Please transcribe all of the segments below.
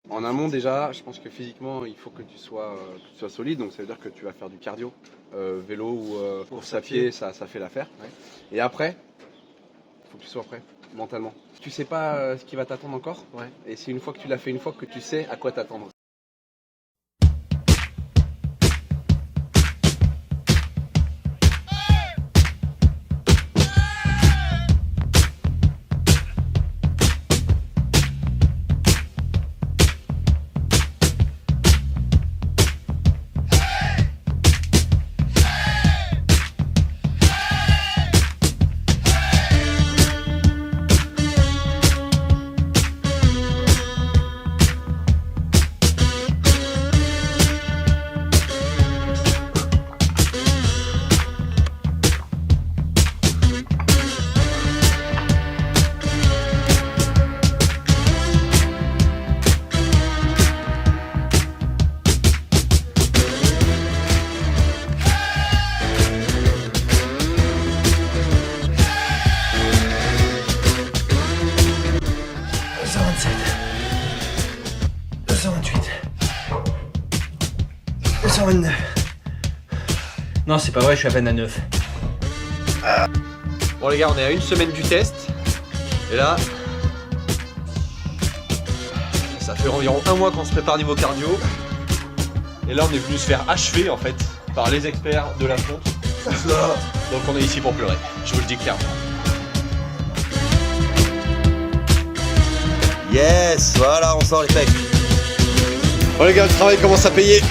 En amont déjà, je pense que physiquement, il faut que tu sois solide, donc ça veut dire que tu vas faire du cardio, vélo ou course à pied, ça fait l'affaire. Ouais. Et après, il faut que tu sois prêt mentalement. Tu sais pas ce qui va t'attendre encore, Ouais. et c'est une fois que tu l'as fait une fois que tu sais à quoi t'attendre. Non, c'est pas vrai, je suis à peine à 9. Bon les gars, on est à une semaine du test. Et là, ça fait environ un mois qu'on se prépare niveau cardio. Et là, on est venu se faire achever en fait par les experts de la fonte. Donc on est ici pour pleurer, je vous le dis clairement. Yes, voilà, on sort les pecs. Bon les gars, le travail commence à payer.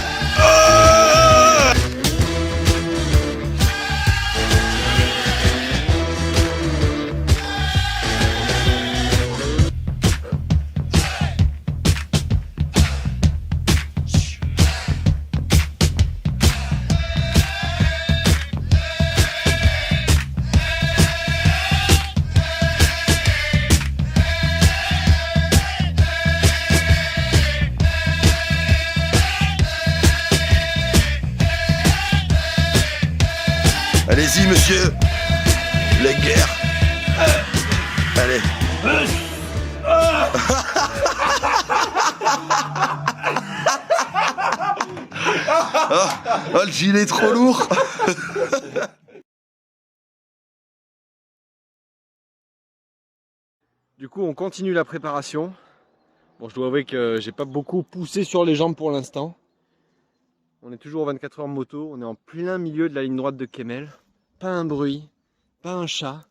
Allez-y, monsieur. La guerre. Allez. Oh, le gilet est trop lourd. Du coup, on continue la préparation. Bon, je dois avouer que j'ai pas beaucoup poussé sur les jambes pour l'instant. On est toujours aux 24 heures moto, on est en plein milieu de la ligne droite de Kemmel. Pas un bruit, pas un chat,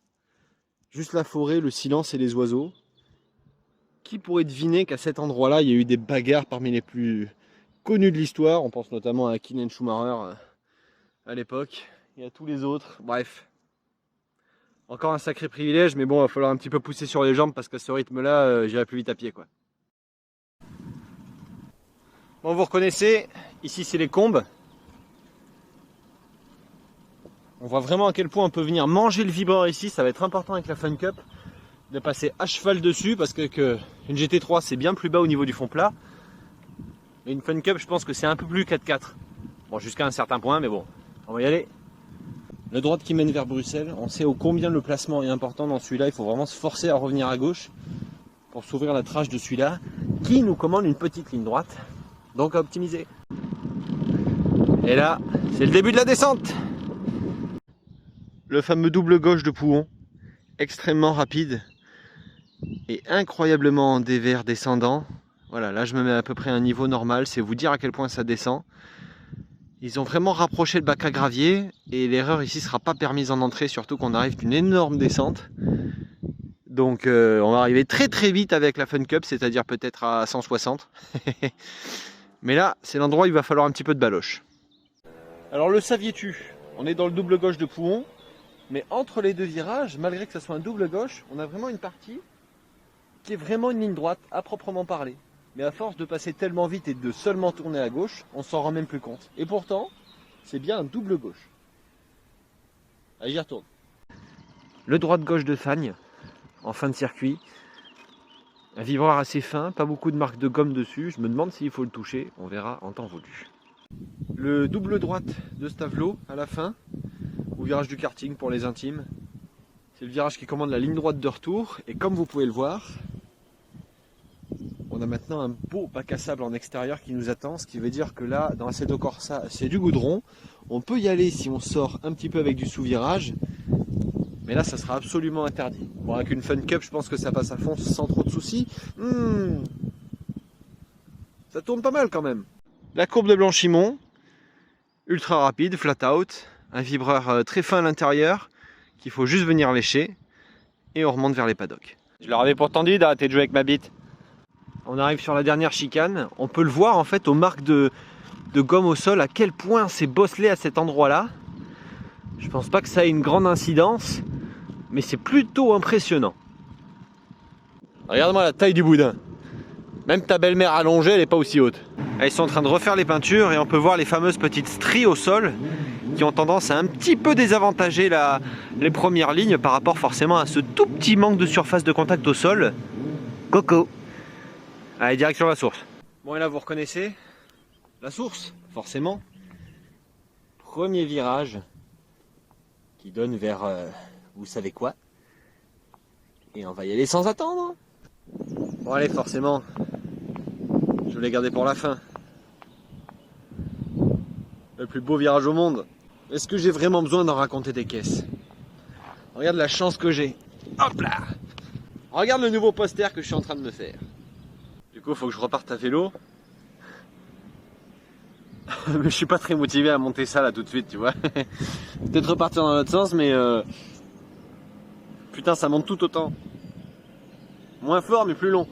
juste la forêt, le silence et les oiseaux. Qui pourrait deviner qu'à cet endroit-là, il y a eu des bagarres parmi les plus connus de l'histoire. On pense notamment à Hakkinen Schumacher à l'époque et à tous les autres. Bref, encore un sacré privilège, mais bon, il va falloir un petit peu pousser sur les jambes parce qu'à ce rythme-là, j'irai plus vite à pied, quoi. Bon, vous reconnaissez, ici c'est les combes. On voit vraiment à quel point on peut venir manger le vibreur ici, ça va être important avec la Fun Cup de passer à cheval dessus parce que une GT3 c'est bien plus bas au niveau du fond plat. Et une Fun Cup je pense que c'est un peu plus 4x4. Bon, jusqu'à un certain point, mais bon, on va y aller. La droite qui mène vers Bruxelles, on sait ô combien le placement est important dans celui-là, il faut vraiment se forcer à revenir à gauche pour s'ouvrir la trage de celui-là qui nous commande une petite ligne droite. Donc à optimiser. Et là, c'est le début de la descente. Le fameux double gauche de Pouhon, extrêmement rapide et incroyablement en dévers descendant. Voilà, là je me mets à peu près à un niveau normal, c'est vous dire à quel point ça descend. Ils ont vraiment rapproché le bac à gravier et l'erreur ici sera pas permise en entrée, surtout qu'on arrive d'une énorme descente. Donc on va arriver très très vite avec la Fun Cup, c'est-à-dire peut-être à 160. Mais là, c'est l'endroit où il va falloir un petit peu de baloche. Alors le saviez-tu, on est dans le double gauche de Pouhon, mais entre les deux virages, malgré que ce soit un double gauche, on a vraiment une partie qui est vraiment une ligne droite à proprement parler. Mais à force de passer tellement vite et de seulement tourner à gauche, on s'en rend même plus compte. Et pourtant, c'est bien un double gauche. Allez, j'y retourne. Le droite-gauche de Fagne, en fin de circuit. Un vibreur assez fin, pas beaucoup de marques de gomme dessus. Je me demande s'il faut le toucher, on verra en temps voulu. Le double droite de Stavelot à la fin, au virage du karting pour les intimes. C'est le virage qui commande la ligne droite de retour. Et comme vous pouvez le voir, On a maintenant un beau bac à sable en extérieur qui nous attend, ce qui veut dire que là, dans Assetto Corsa, c'est du goudron. On peut y aller si on sort un petit peu avec du sous-virage, mais là, ça sera absolument interdit. Bon, avec une Fun Cup, je pense que ça passe à fond sans trop de soucis. Ça tourne pas mal quand même. La courbe de Blanchimont, ultra rapide, flat out, un vibreur très fin à l'intérieur, qu'il faut juste venir lécher, et on remonte vers les paddocks. Je leur avais pourtant dit d'arrêter de jouer avec ma bite. On arrive sur la dernière chicane, on peut le voir en fait aux marques de gomme au sol, à quel point c'est bosselé à cet endroit-là. Je pense pas que ça ait une grande incidence, mais c'est plutôt impressionnant. Regarde-moi la taille du boudin. Même ta belle-mère allongée, elle n'est pas aussi haute. Ils sont en train de refaire les peintures et on peut voir les fameuses petites stries au sol qui ont tendance à un petit peu désavantager les premières lignes par rapport forcément à ce tout petit manque de surface de contact au sol. Coco. Allez, direction la source. Bon, et là vous reconnaissez la source, forcément. Premier virage qui donne vers vous savez quoi. Et on va y aller sans attendre. Bon allez, forcément, je l'ai gardé pour la fin. Le plus beau virage au monde. Est-ce que j'ai vraiment besoin d'en raconter des caisses? Regarde la chance que j'ai. Hop là! Regarde le nouveau poster que je suis en train de me faire. Du coup, il faut que je reparte à vélo. Mais je suis pas très motivé à monter ça là tout de suite, tu vois. Peut-être repartir dans l'autre sens, mais putain, ça monte tout autant. Moins fort, mais plus long.